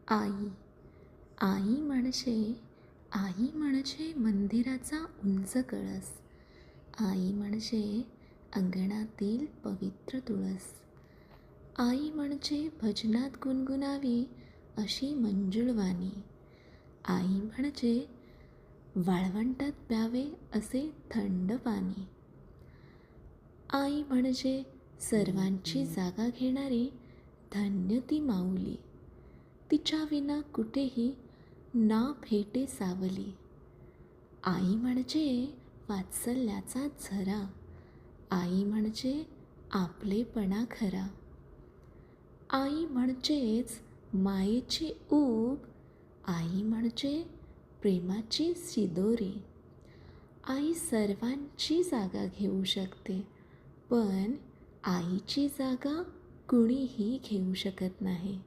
आई. आई म्हणजे मंदिराचा उंच कळस. आई म्हणजे अंगणातील पवित्र तुळस. आई म्हणजे भजनात गुणगुणावी अशी मंजुळ वाणी. आई म्हणजे वाळवंटात प्यावे असे थंड पाणी. आई म्हणजे सर्वांची जागा घेणारी धन्य ती माऊली. तिच्या विना कुठेही ना भेटे सावली. आई म्हणजे वात्सल्याचा झरा. आई म्हणजे आपलेपणा खरा. आई म्हणजेच मायेची ऊब. आई म्हणजे प्रेमाची शिदोरी. आई सर्वांची जागा घेऊ शकते, पण आईची जागा कुणीही घेऊ शकत नाही.